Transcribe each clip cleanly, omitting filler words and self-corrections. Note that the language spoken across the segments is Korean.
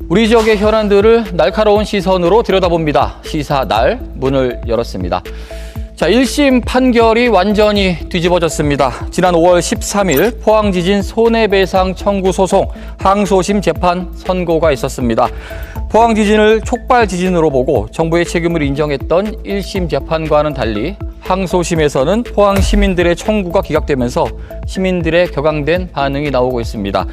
우리 지역의 현안들을 날카로운 시선으로 들여다봅니다. 시사날 문을 열었습니다. 자, 1심 판결이 완전히 뒤집어졌습니다. 지난 5월 13일 포항지진 손해배상 청구 소송 항소심 재판 선고가 있었습니다. 포항지진을 촉발지진으로 보고 정부의 책임을 인정했던 1심 재판과는 달리 항소심에서는 포항 시민들의 청구가 기각되면서 시민들의 격앙된 반응이 나오고 있습니다.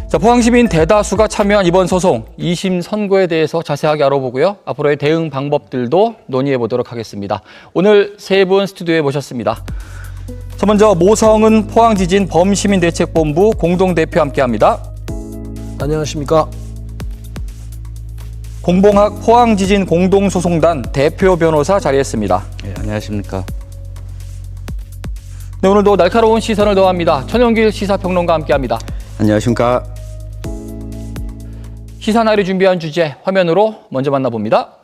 자, 포항시민 대다수가 참여한 이번 소송 2심 선고에 대해서 자세하게 알아보고요. 앞으로의 대응 방법들도 논의해 보도록 하겠습니다. 오늘 세 분 스튜디오에 모셨습니다. 자, 먼저 모성은 포항지진 범시민대책본부 공동대표 함께합니다. 안녕하십니까. 공봉학 포항지진 공동소송단 대표 변호사 자리했습니다. 네, 안녕하십니까. 네, 오늘도 날카로운 시선을 더합니다. 천영길 시사평론가 함께합니다. 안녕하십니까. 시사날이 준비한 주제 화면으로 먼저 만나봅니다.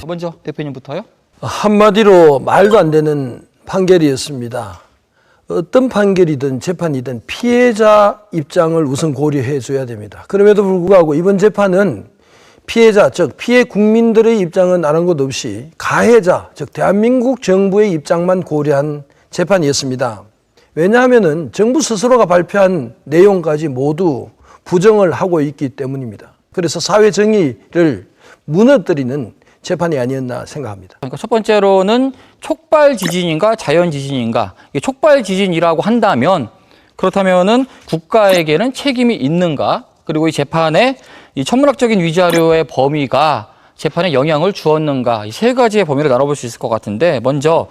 먼저 대표님부터요. 한마디로 말도 안 되는 판결이었습니다. 어떤 판결이든 재판이든 피해자 입장을 우선 고려해 줘야 됩니다. 그럼에도 불구하고 이번 재판은 피해자, 즉 피해 국민들의 입장은 아랑곳 없이 가해자, 즉 대한민국 정부의 입장만 고려한 재판이었습니다. 왜냐하면 정부 스스로가 발표한 내용까지 모두 부정을 하고 있기 때문입니다. 그래서 사회 정의를 무너뜨리는 재판이 아니었나 생각합니다. 그러니까 첫 번째로는 촉발 지진인가 자연 지진인가. 이게 촉발 지진이라고 한다면 그렇다면은 국가에게는 책임이 있는가? 그리고 이 재판에 이 천문학적인 위자료의 범위가 재판에 영향을 주었는가? 이 세 가지의 범위를 나눠볼 수 있을 것 같은데 먼저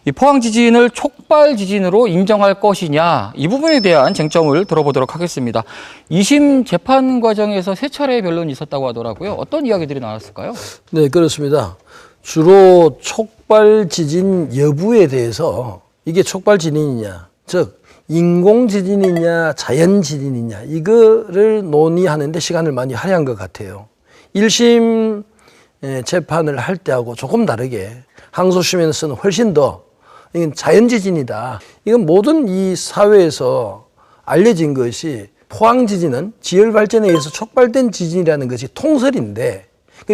이 포항 지진을 촉발 지진으로 인정할 것이냐 이 부분에 대한 쟁점을 들어보도록 하겠습니다. 2심 재판 과정에서 세 차례의 변론이 있었다고 하더라고요. 어떤 이야기들이 나왔을까요? 네, 그렇습니다. 주로 촉발 지진 여부에 대해서 이게 촉발 지진이냐, 즉 인공 지진이냐 자연 지진이냐 이거를 논의하는데 시간을 많이 할애한 것 같아요. 1심 재판을 할 때하고 조금 다르게 항소심에서는 훨씬 더 이건 자연지진이다. 이건 모든 이 사회에서 알려진 것이 포항 지진은 지열 발전에 의해서 촉발된 지진이라는 것이 통설인데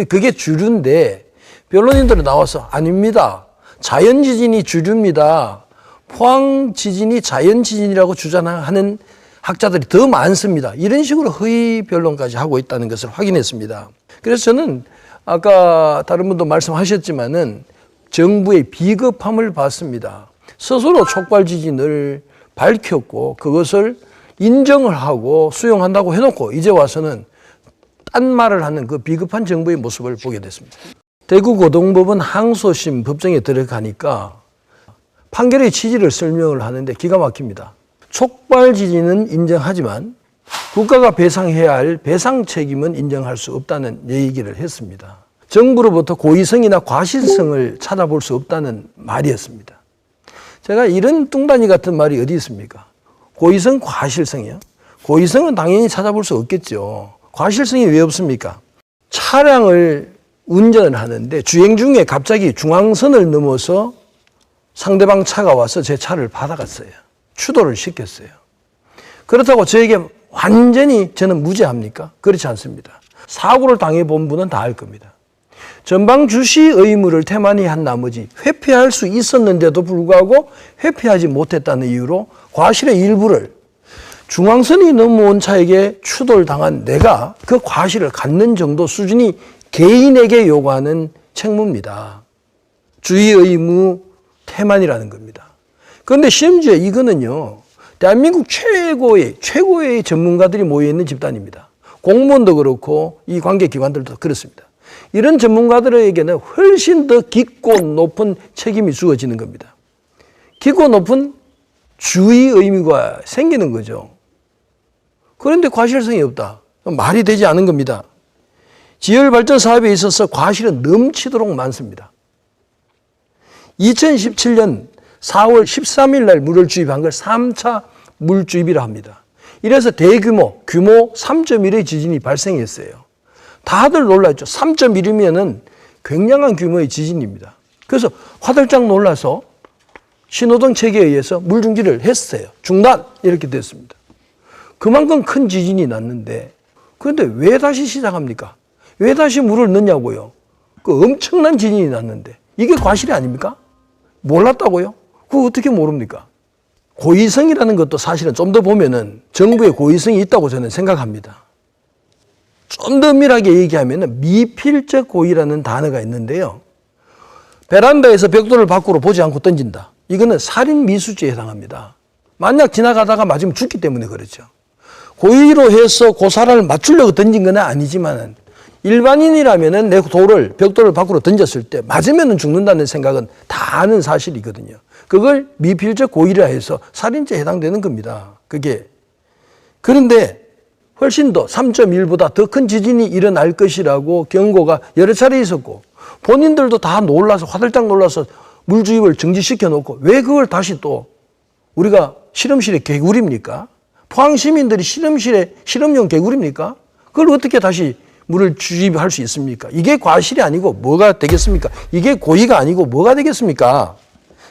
그게 주류인데 변론인들은 나와서 아닙니다. 자연지진이 주류입니다. 포항 지진이 자연지진이라고 주장하는 학자들이 더 많습니다. 이런 식으로 허위 변론까지 하고 있다는 것을 확인했습니다. 그래서 저는 아까 다른 분도 말씀하셨지만은 정부의 비겁함을 봤습니다. 스스로 촉발 지진을 밝혔고 그것을 인정을 하고 수용한다고 해놓고 이제 와서는 딴 말을 하는 그 비겁한 정부의 모습을 보게 됐습니다. 대구고등법원 항소심 법정에 들어가니까 판결의 취지를 설명을 하는데 기가 막힙니다. 촉발 지진은 인정하지만 국가가 배상해야 할 배상 책임은 인정할 수 없다는 얘기를 했습니다. 정부로부터 고의성이나 과실성을 찾아볼 수 없다는 말이었습니다. 제가 이런 뚱단이 같은 말이 어디 있습니까? 고의성, 과실성이요? 고의성은 당연히 찾아볼 수 없겠죠. 과실성이 왜 없습니까? 차량을 운전을 하는데 주행 중에 갑자기 중앙선을 넘어서 상대방 차가 와서 제 차를 받아갔어요. 추돌을 시켰어요. 그렇다고 저에게 완전히 저는 무죄합니까? 그렇지 않습니다. 사고를 당해본 분은 다 알 겁니다. 전방 주시 의무를 태만히 한 나머지 회피할 수 있었는데도 불구하고 회피하지 못했다는 이유로 과실의 일부를 중앙선이 넘어온 차에게 추돌당한 내가 그 과실을 갖는 정도 수준이 개인에게 요구하는 책무입니다. 주의 의무 태만이라는 겁니다. 그런데 심지어 이거는요, 대한민국 최고의 전문가들이 모여있는 집단입니다. 공무원도 그렇고 이 관계기관들도 그렇습니다. 이런 전문가들에게는 훨씬 더 깊고 높은 책임이 주어지는 겁니다. 깊고 높은 주의 의무가 생기는 거죠. 그런데 과실성이 없다. 말이 되지 않은 겁니다. 지열발전 사업에 있어서 과실은 넘치도록 많습니다. 2017년 4월 13일 날 물을 주입한 걸 3차 물주입이라 합니다. 이래서 대규모, 규모 3.1의 지진이 발생했어요. 다들 놀랐죠. 3.1이면은 굉장한 규모의 지진입니다. 그래서 화들짝 놀라서 신호등 체계에 의해서 물 중지를 했어요. 중단! 이렇게 됐습니다. 그만큼 큰 지진이 났는데, 그런데 왜 다시 시작합니까? 왜 다시 물을 넣냐고요? 그 엄청난 지진이 났는데, 이게 과실이 아닙니까? 몰랐다고요? 그거 어떻게 모릅니까? 고의성이라는 것도 사실은 좀 더 보면은 정부의 고의성이 있다고 저는 생각합니다. 좀 더 엄밀하게 얘기하면 미필적 고의라는 단어가 있는데요. 베란다에서 벽돌을 밖으로 보지 않고 던진다. 이거는 살인 미수죄에 해당합니다. 만약 지나가다가 맞으면 죽기 때문에 그렇죠. 고의로 해서 그 사람을 맞추려고 던진 건 아니지만 일반인이라면은 내 벽돌을 밖으로 던졌을 때 맞으면 죽는다는 생각은 다 아는 사실이거든요. 그걸 미필적 고의라 해서 살인죄에 해당되는 겁니다. 그게. 그런데 훨씬 더 3.1보다 더 큰 지진이 일어날 것이라고 경고가 여러 차례 있었고 본인들도 다 놀라서 화들짝 놀라서 물주입을 정지시켜 놓고 왜 그걸 다시 또 우리가 실험실에 개구리입니까? 포항 시민들이 실험용 개구리입니까? 그걸 어떻게 다시 물을 주입할 수 있습니까? 이게 과실이 아니고 뭐가 되겠습니까? 이게 고의가 아니고 뭐가 되겠습니까?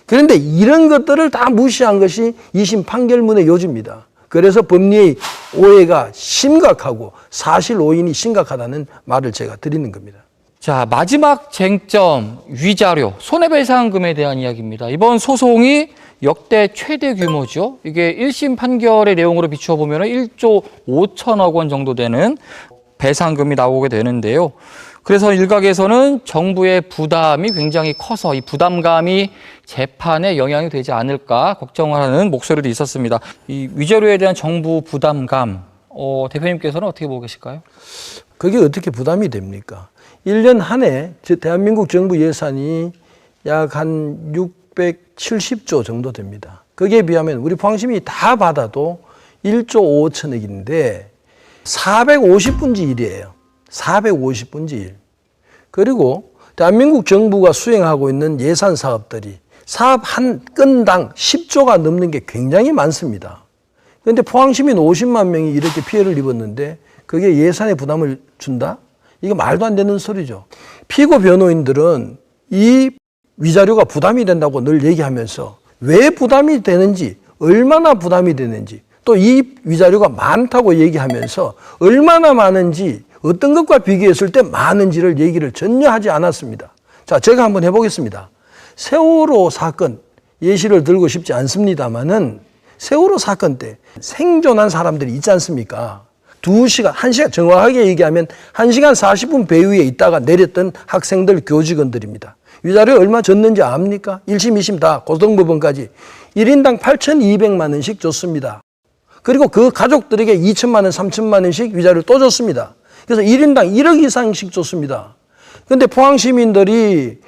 그런데 이런 것들을 다 무시한 것이 2심 판결문의 요지입니다. 그래서 법리의 오해가 심각하고 사실 오인이 심각하다는 말을 제가 드리는 겁니다. 자, 마지막 쟁점, 위자료, 손해배상금에 대한 이야기입니다. 이번 소송이 역대 최대 규모죠. 이게 1심 판결의 내용으로 비추어 보면 1조 5천억 원 정도 되는 배상금이 나오게 되는데요. 그래서 일각에서는 정부의 부담이 굉장히 커서 이 부담감이 재판에 영향이 되지 않을까 걱정하는 목소리도 있었습니다. 이 위자료에 대한 정부 부담감, 대표님께서는 어떻게 보고 계실까요? 그게 어떻게 부담이 됩니까? 1년 한 해 대한민국 정부 예산이 약 한 670조 정도 됩니다. 거기에 비하면 우리 포항시민이 다 받아도 1조 5천억인데 450분지 1이에요. 450분지 1. 그리고 대한민국 정부가 수행하고 있는 예산 사업들이 사업 한 건당 10조가 넘는 게 굉장히 많습니다. 그런데 포항시민 50만 명이 이렇게 피해를 입었는데 그게 예산에 부담을 준다? 이거 말도 안 되는 소리죠. 피고 변호인들은 이 위자료가 부담이 된다고 늘 얘기하면서 왜 부담이 되는지, 얼마나 부담이 되는지, 또 이 위자료가 많다고 얘기하면서 얼마나 많은지, 어떤 것과 비교했을 때 많은지를 얘기를 전혀 하지 않았습니다. 자, 제가 한번 해보겠습니다. 세월호 사건 예시를 들고 싶지 않습니다만은 세월호 사건 때 생존한 사람들이 있지 않습니까? 2시간, 1시간, 정확하게 얘기하면 1시간 40분 배 위에 있다가 내렸던 학생들, 교직원들입니다. 위자료 얼마 줬는지 압니까? 1심, 2심 다 고등법원까지 1인당 8,200만 원씩 줬습니다. 그리고 그 가족들에게 2천만 원, 3천만 원씩 위자료를 또 줬습니다. 그래서 1인당 1억 이상씩 줬습니다. 그런데 포항 시민들이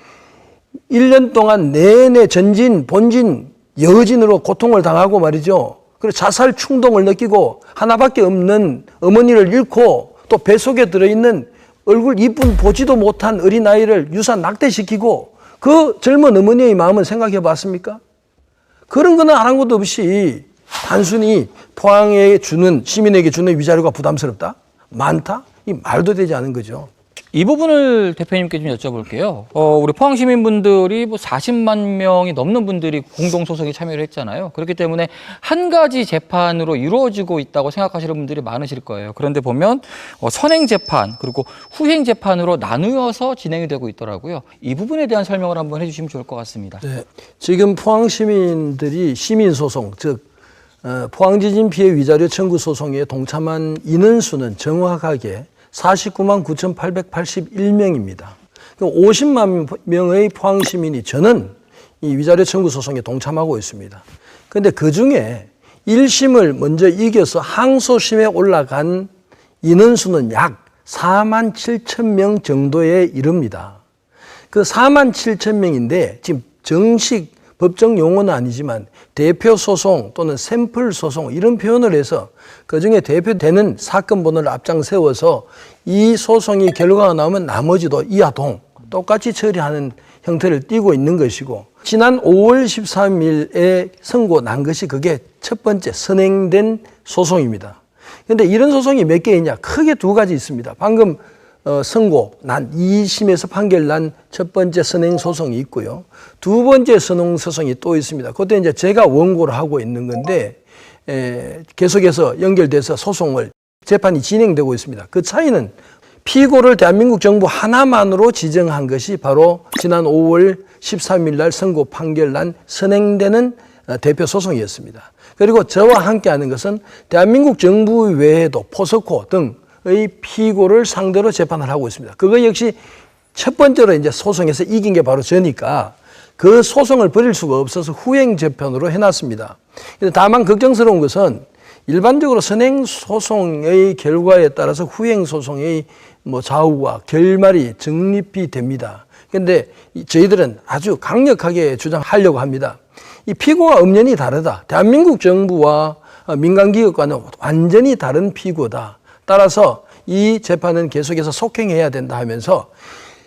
1년 동안 내내 전진, 본진, 여진으로 고통을 당하고 말이죠. 그리고 자살 충동을 느끼고 하나밖에 없는 어머니를 잃고 또 뱃속에 들어있는 얼굴 이쁜 보지도 못한 어린아이를 유산 낙태시키고 그 젊은 어머니의 마음은 생각해 봤습니까? 그런 거는 아랑곳도 없이 단순히 포항에 주는, 시민에게 주는 위자료가 부담스럽다? 많다? 이 말도 되지 않은 거죠. 이 부분을 대표님께 좀 여쭤볼게요. 우리 포항 시민분들이 40만 명이 넘는 분들이 공동소송에 참여를 했잖아요. 그렇기 때문에 한 가지 재판으로 이루어지고 있다고 생각하시는 분들이 많으실 거예요. 그런데 보면 선행 재판 그리고 후행 재판으로 나누어서 진행이 되고 있더라고요. 이 부분에 대한 설명을 한번 해주시면 좋을 것 같습니다. 네, 지금 포항 시민들이 시민소송, 즉 포항지진 피해 위자료 청구 소송에 동참한 인원수는 정확하게 49만 9,881명입니다. 50만 명의 포항 시민이 저는 이 위자료 청구 소송에 동참하고 있습니다. 그런데 그 중에 1심을 먼저 이겨서 항소심에 올라간 인원수는 약 4만 7천 명 정도에 이릅니다. 그 4만 7천 명인데 지금 정식 법정 용어는 아니지만 대표 소송 또는 샘플 소송 이런 표현을 해서 그중에 대표되는 사건 번호를 앞장 세워서 이 소송이 결과가 나오면 나머지도 이하 동 똑같이 처리하는 형태를 띠고 있는 것이고, 지난 5월 13일에 선고 난 것이 그게 첫 번째 선행된 소송입니다. 그런데 이런 소송이 몇 개 있냐? 크게 두 가지 있습니다. 방금 선고 난 2심에서 판결 난 첫 번째 선행 소송이 있고요. 두 번째 선행 소송이 또 있습니다. 그때 이제 제가 원고를 하고 있는 건데 계속해서 연결돼서 소송을 재판이 진행되고 있습니다. 그 차이는 피고를 대한민국 정부 하나만으로 지정한 것이 바로 지난 5월 13일 날 선고 판결 난 선행되는 대표 소송이었습니다. 그리고 저와 함께 하는 것은 대한민국 정부 외에도 포스코 등의 피고를 상대로 재판을 하고 있습니다. 그거 역시 첫 번째로 이제 소송에서 이긴 게 바로 저니까 그 소송을 벌일 수가 없어서 후행 재판으로 해놨습니다. 다만 걱정스러운 것은 일반적으로 선행 소송의 결과에 따라서 후행 소송의 좌우와 결말이 정립이 됩니다. 그런데 저희들은 아주 강력하게 주장하려고 합니다. 이 피고가 엄연히 다르다. 대한민국 정부와 민간기업과는 완전히 다른 피고다. 따라서 이 재판은 계속해서 속행해야 된다 하면서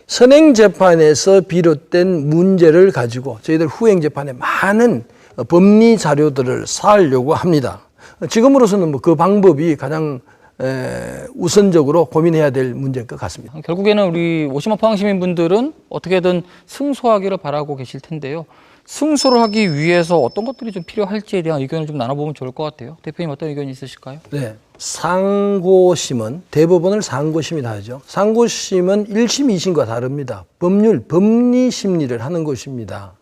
선행재판에서 비롯된 문제를 가지고 저희들 후행재판에 많은 법리 자료들을 쌓으려고 합니다. 지금으로서는 그 방법이 가장 우선적으로 고민해야 될 문제인 것 같습니다. 결국에는 우리 오시마 포항 시민분들은 어떻게든 승소하기를 바라고 계실 텐데요. 승소를 하기 위해서 어떤 것들이 좀 필요할지에 대한 의견을 좀 나눠보면 좋을 것 같아요. 대표님 어떤 의견이 있으실까요? 네. 상고심은 대법원을 상고심이라 하죠. 상고심은 1심, 2심과 다릅니다. 법률, 법리 심리를 하는 곳입니다.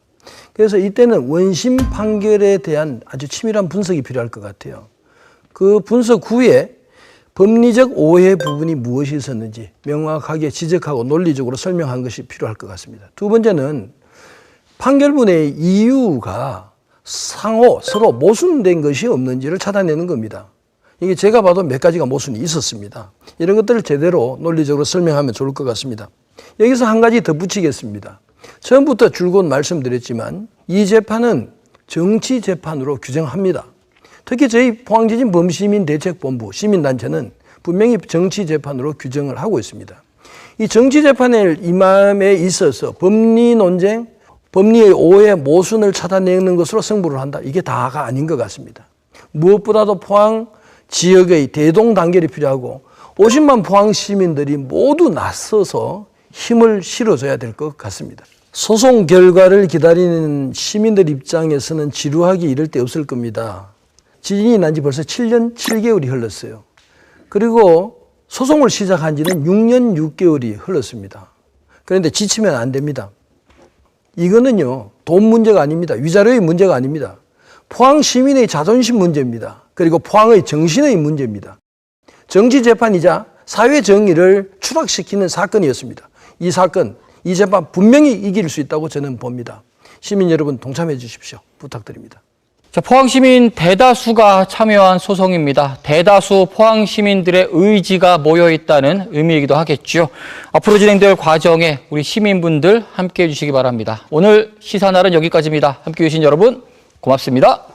그래서 이때는 원심 판결에 대한 아주 치밀한 분석이 필요할 것 같아요. 그 분석 후에 법리적 오해 부분이 무엇이 있었는지 명확하게 지적하고 논리적으로 설명한 것이 필요할 것 같습니다. 두 번째는 판결문의 이유가 상호 서로 모순된 것이 없는지를 찾아내는 겁니다. 이게 제가 봐도 몇 가지가 모순이 있었습니다. 이런 것들을 제대로 논리적으로 설명하면 좋을 것 같습니다. 여기서 한 가지 덧붙이겠습니다. 처음부터 줄곧 말씀드렸지만 이 재판은 정치 재판으로 규정합니다. 특히 저희 포항지진 범시민대책본부 시민단체는 분명히 정치 재판으로 규정을 하고 있습니다. 이 정치 재판에 임함에 있어서 법리 논쟁, 법리의 오해, 모순을 찾아내는 것으로 승부를 한다. 이게 다가 아닌 것 같습니다. 무엇보다도 포항 지역의 대동단결이 필요하고 50만 포항 시민들이 모두 나서서 힘을 실어줘야 될 것 같습니다. 소송 결과를 기다리는 시민들 입장에서는 지루하기 이를 데 없을 겁니다. 지진이 난 지 벌써 7년 7개월이 흘렀어요. 그리고 소송을 시작한 지는 6년 6개월이 흘렀습니다. 그런데 지치면 안 됩니다. 이거는요, 돈 문제가 아닙니다. 위자료의 문제가 아닙니다. 포항 시민의 자존심 문제입니다. 그리고 포항의 정신의 문제입니다. 정치 재판이자 사회 정의를 추락시키는 사건이었습니다. 이 사건, 이 재판 분명히 이길 수 있다고 저는 봅니다. 시민 여러분 동참해 주십시오. 부탁드립니다. 자, 포항 시민 대다수가 참여한 소송입니다. 대다수 포항 시민들의 의지가 모여 있다는 의미이기도 하겠죠. 앞으로 진행될 과정에 우리 시민분들 함께해 주시기 바랍니다. 오늘 시사날은 여기까지입니다. 함께해 주신 여러분 고맙습니다.